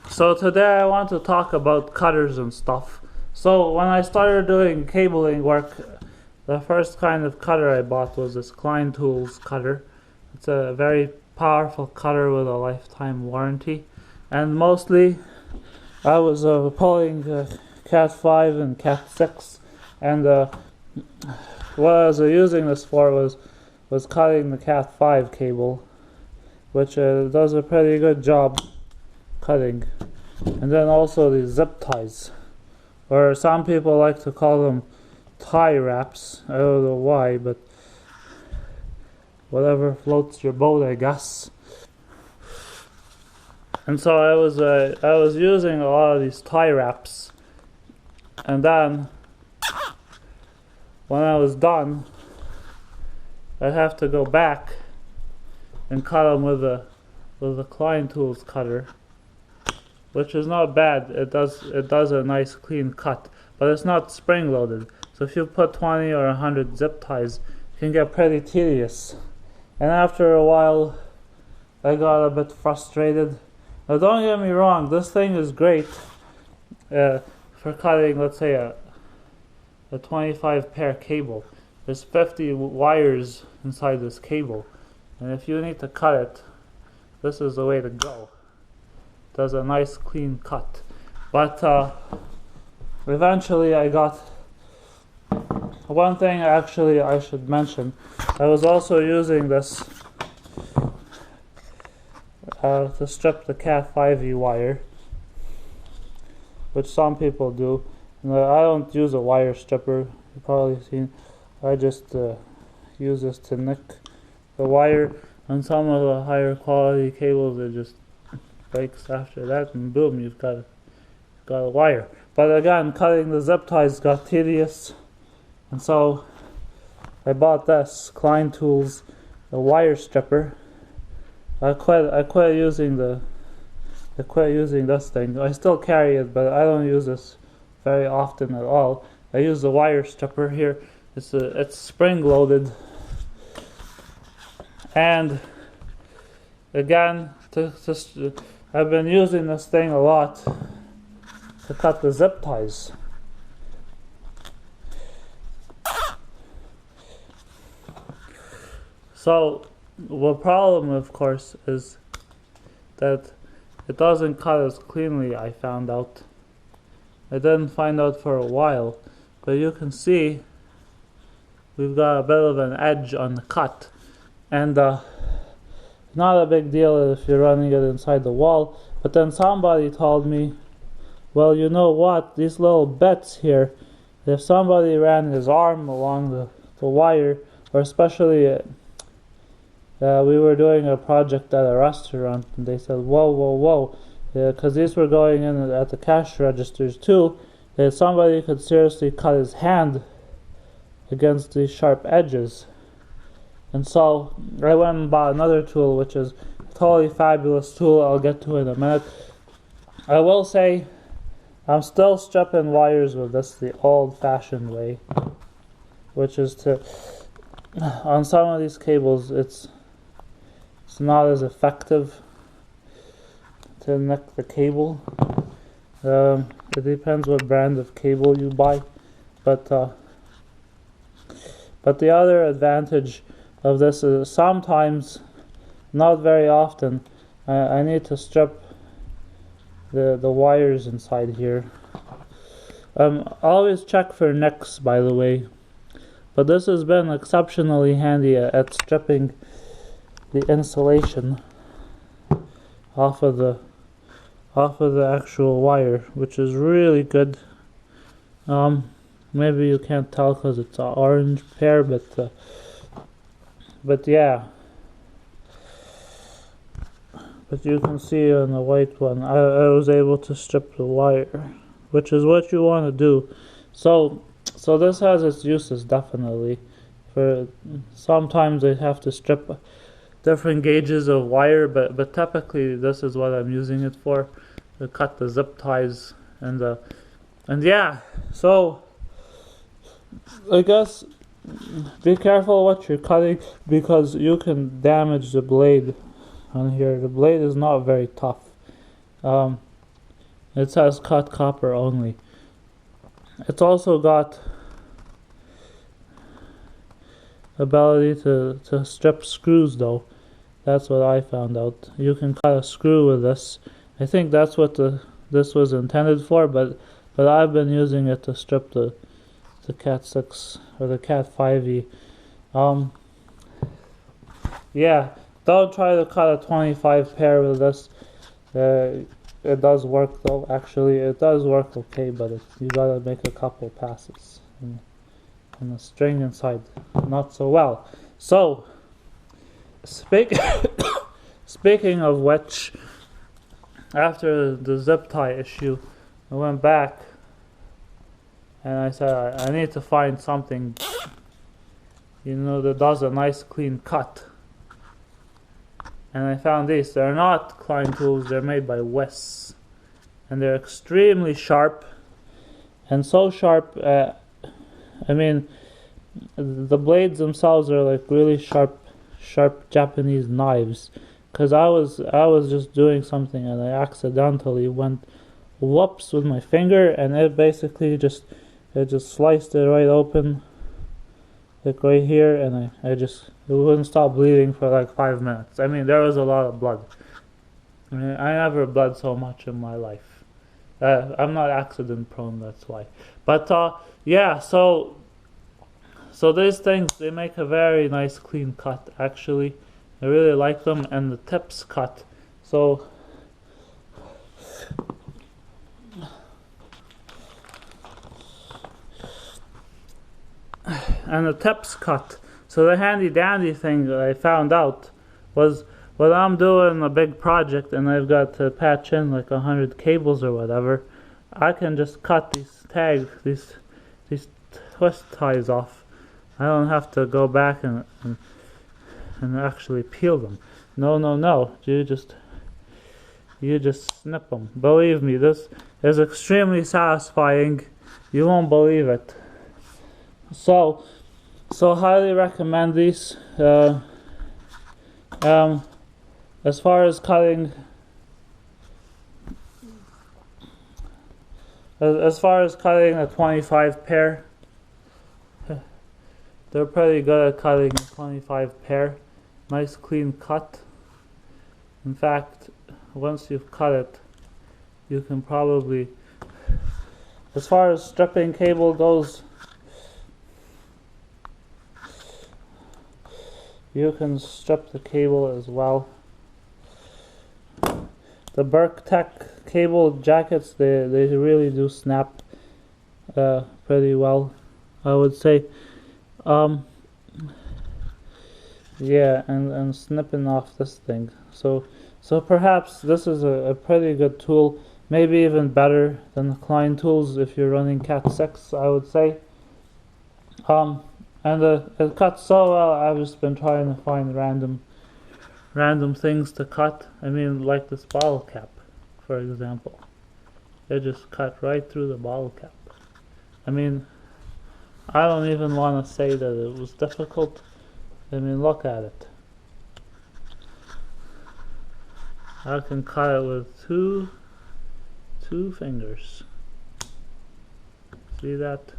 So today I want to talk about cutters and stuff. So when I started doing cabling work, the first kind of cutter I bought was this Klein Tools cutter. It's a very powerful cutter with a lifetime warranty. And mostly I was pulling Cat 5 and Cat 6, and what I was using this for was cutting the Cat 5 cable, which does a pretty good job cutting. And then also these zip ties, or some people like to call them tie wraps. I don't know why, but whatever floats your boat, I guess. And so I was using a lot of these tie wraps, and then when I was done, I'd have to go back and cut them with a Klein Tools cutter, which is not bad. It does a nice clean cut, but it's not spring loaded. So if you put 20 or 100 zip ties, it can get pretty tedious. And after a while, I got a bit frustrated. Now don't get me wrong, this thing is great for cutting, let's say, a 25 pair cable. There's 50 wires inside this cable, and if you need to cut it, this is the way to go. Does a nice clean cut. But eventually I got one thing actually I should mention. I was also using this to strip the Cat 5e wire, which some people do. And I don't use a wire stripper, you've probably seen. I just use this to nick the wire. On some of the higher quality cables, it just breaks after that, and boom, you've got a wire. But again, cutting the zip ties got tedious, and so I bought this Klein Tools, a wire stripper. I quit using this thing. I still carry it, but I don't use this very often at all. I use the wire stripper here. It's spring loaded, and again, I've been using this thing a lot to cut the zip ties. So the problem, of course, is that it doesn't cut as cleanly, I found out. I didn't find out for a while, but you can see we've got a bit of an edge on the cut, and not a big deal if you're running it inside the wall. But then somebody told me, well, you know what, these little bits here, if somebody ran his arm along the wire, or especially we were doing a project at a restaurant, and they said, whoa, because these were going in at the cash registers too, that somebody could seriously cut his hand against these sharp edges. And so I went and bought another tool, which is a totally fabulous tool. I'll get to it in a minute. I will say I'm still stripping wires with this the old-fashioned way, which is to, on some of these cables, it's not as effective to nick the cable. It depends what brand of cable you buy, but the other advantage of this is sometimes, not very often, I need to strip the wires inside here. Always check for nicks, by the way, but this has been exceptionally handy at stripping the insulation off of the actual wire, which is really good. Maybe you can't tell because it's an orange pair, but yeah. But you can see on the white one, I was able to strip the wire, which is what you want to do. So this has its uses, definitely. For sometimes they have to strip different gauges of wire, but typically this is what I'm using it for, to cut the zip ties and yeah. So I guess be careful what you're cutting, because you can damage the blade on here. The blade is not very tough. It says cut copper only. It's also got ability to strip screws though. That's what I found out. You can cut a screw with this. I think that's what this was intended for, but I've been using it to strip the Cat 6 or the Cat 5e. Yeah, don't try to cut a 25 pair with this. It does work though. Actually, it does work okay, but you gotta make a couple passes, and the string inside not so well. So, speaking of which, after the zip tie issue, I went back and I said I need to find something, that does a nice clean cut. And I found these. They're not Klein tools, they're made by Wiss. And they're extremely sharp. And so sharp, the blades themselves are like really sharp Japanese knives. Because I was just doing something and I accidentally went whoops with my finger, and it basically just sliced it right open, like right here, and it wouldn't stop bleeding for like 5 minutes. There was a lot of blood. I never bled so much in my life. I'm not accident prone, that's why. But yeah, so these things, they make a very nice clean cut actually. I really like them, and the tips cut. So the handy dandy thing that I found out was when I'm doing a big project and I've got to patch in like 100 cables or whatever, I can just cut these twist ties off. I don't have to go back and actually peel them. No. You just snip them. Believe me, this is extremely satisfying. You won't believe it. So highly recommend these. As far as cutting a 25 pair, they're pretty good at cutting a 25 pair. Nice clean cut. In fact, once you've cut it, you can probably, as far as stripping cable goes, you can strip the cable as well. The Tech cable jackets, they really do snap pretty well, I would say. Yeah, and snipping off this thing. So perhaps this is a pretty good tool, maybe even better than the Klein tools if you're running Cat 6, I would say. And it cuts so well. I've just been trying to find random things to cut. Like this bottle cap, for example. It just cut right through the bottle cap. I don't even want to say that it was difficult. Look at it. I can cut it with two fingers. See that?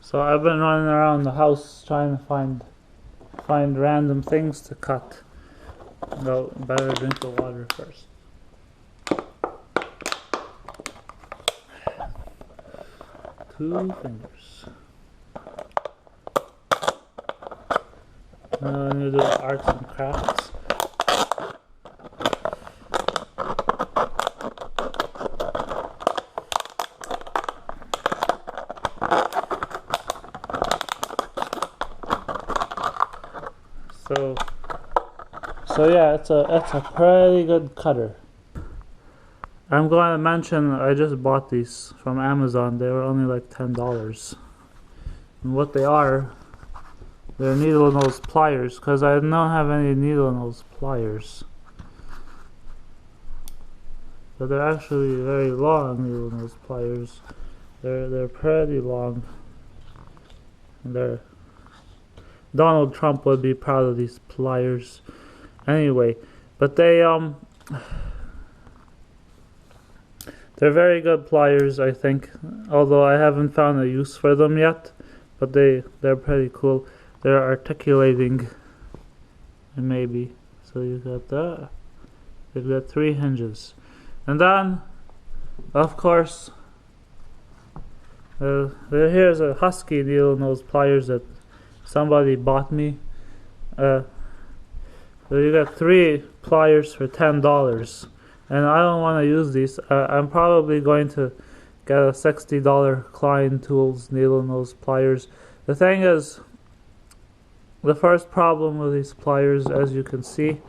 So I've been running around the house trying to find random things to cut. No, better drink the water first. Two fingers. Now I'm going to do arts and crafts. So yeah, it's a pretty good cutter. I'm going to mention I just bought these from Amazon. They were only like $10. And what they are, they're needle nose pliers, because I don't have any needle nose pliers. But they're actually very long needle nose pliers. They're pretty long. And Donald Trump would be proud of these pliers. Anyway, but they're very good pliers, I think. Although I haven't found a use for them yet, but they're pretty cool. They're articulating, maybe. So you got that. You've got 3 hinges, and then, of course, here's a husky needle nose pliers that somebody bought me. So you got 3 pliers for $10, and I don't want to use these. I'm probably going to get a $60 Klein Tools needle nose pliers. The thing is, the first problem with these pliers, as you can see,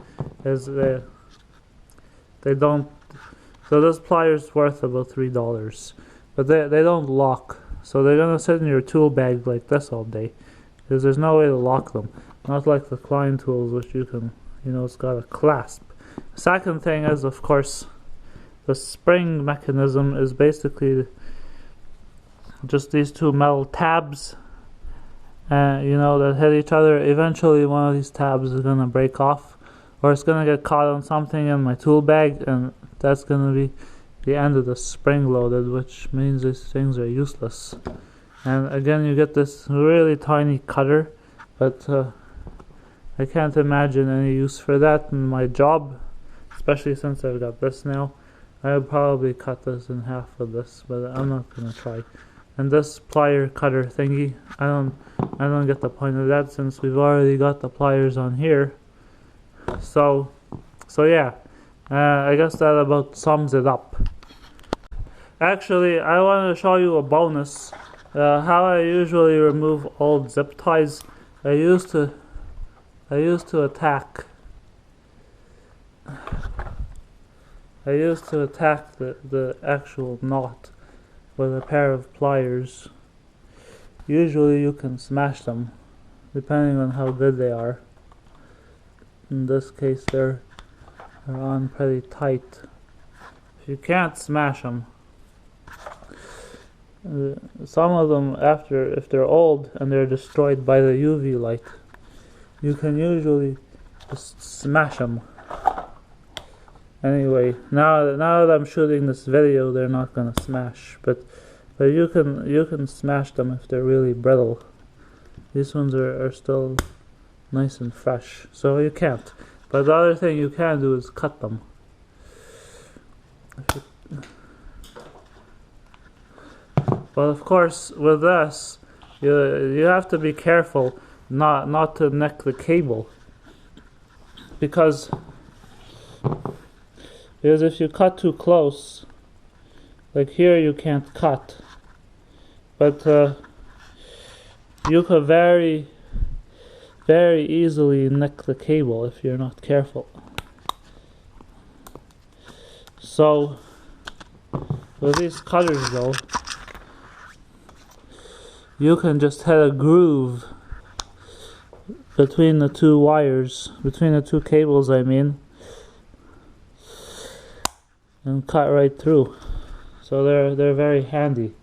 is they don't. So this pliers worth about $3, but they don't lock. So they're gonna sit in your tool bag like this all day, because there's no way to lock them. Not like the Klein tools, which you can, it's got a clasp. Second thing is, of course, the spring mechanism is basically just these 2 metal tabs, that hit each other. Eventually, one of these tabs is gonna break off, or it's gonna get caught on something in my tool bag, and that's gonna be the end of the spring loaded, which means these things are useless. And again, you get this really tiny cutter, but I can't imagine any use for that in my job, especially since I've got this now. I would probably cut this in half with this, but I'm not gonna try. And this plier cutter thingy, I don't get the point of that, since we've already got the pliers on here. So yeah, I guess that about sums it up. Actually, I want to show you a bonus. How I usually remove old zip ties. I used to attack the actual knot with a pair of pliers. Usually you can smash them, depending on how good they are. In this case, they're on pretty tight. If you can't smash them, some of them, if they're old and they're destroyed by the UV light, you can usually just smash them. Anyway, now that I'm shooting this video, they're not gonna smash, but you can smash them if they're really brittle. These ones are still nice and fresh, so you can't. But the other thing you can do is cut them. But of course, with this, you have to be careful not to nick the cable, because if you cut too close, like here, you can't cut, but you could very, very easily nick the cable if you're not careful. So with these cutters though, you can just hit a groove between the 2 wires, between the 2 cables I mean, and cut right through. So they're very handy.